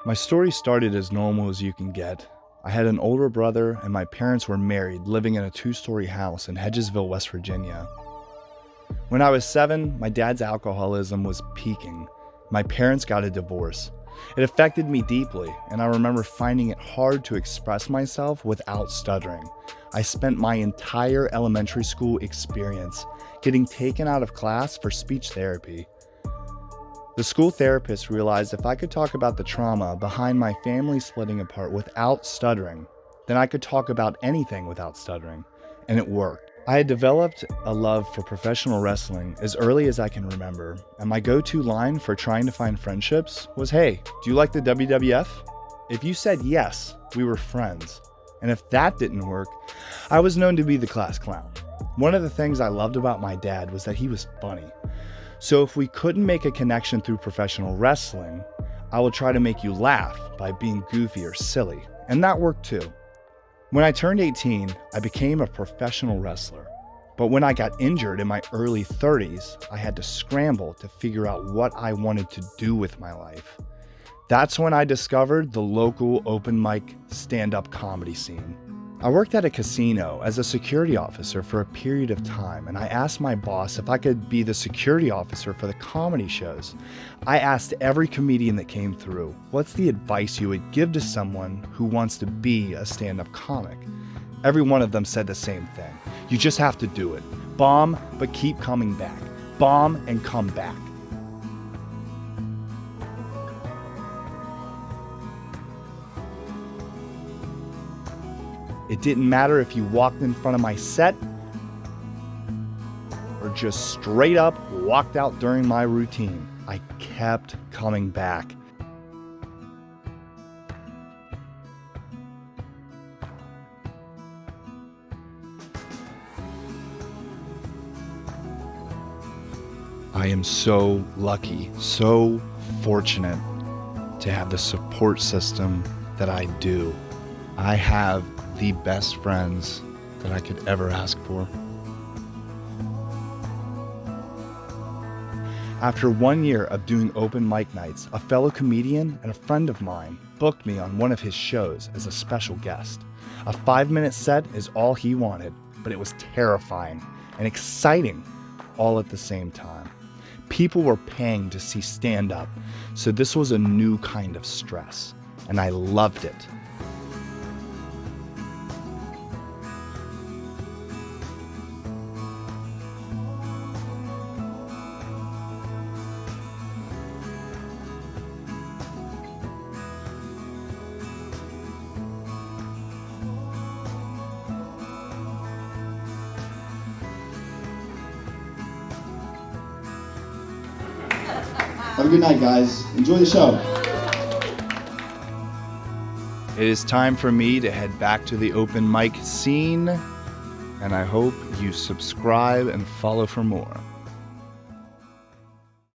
My story started as normal as you can get. I had an older brother and my parents were married, living in a 2-story house in Hedgesville, West Virginia. When I was 7, my dad's alcoholism was peaking. My parents got a divorce. It affected me deeply, and I remember finding it hard to express myself without stuttering. I spent my entire elementary school experience getting taken out of class for speech therapy. The school therapist realized if I could talk about the trauma behind my family splitting apart without stuttering, then I could talk about anything without stuttering, and it worked. I had developed a love for professional wrestling as early as I can remember, and my go-to line for trying to find friendships was, "Hey, do you like the WWF?" If you said yes, we were friends, and if that didn't work, I was known to be the class clown. One of the things I loved about my dad was that he was funny. So if we couldn't make a connection through professional wrestling, I would try to make you laugh by being goofy or silly, and that worked too. When I turned 18, I became a professional wrestler. But when I got injured in my early 30s, I had to scramble to figure out what I wanted to do with my life. That's when I discovered the local open mic stand-up comedy scene. I worked at a casino as a security officer for a period of time, and I asked my boss if I could be the security officer for the comedy shows. I asked every comedian that came through, what's the advice you would give to someone who wants to be a stand-up comic? Every one of them said the same thing. You just have to do it. Bomb, but keep coming back. Bomb and come back. It didn't matter if you walked in front of my set or just straight up walked out during my routine. I kept coming back. I am so lucky, so fortunate to have the support system that I do. I have the best friends that I could ever ask for. After 1 year of doing open mic nights, a fellow comedian and a friend of mine booked me on one of his shows as a special guest. A 5-minute set is all he wanted, but it was terrifying and exciting all at the same time. People were paying to see stand-up, so this was a new kind of stress, and I loved it. Have a good night, guys. Enjoy the show. It is time for me to head back to the open mic scene, and I hope you subscribe and follow for more.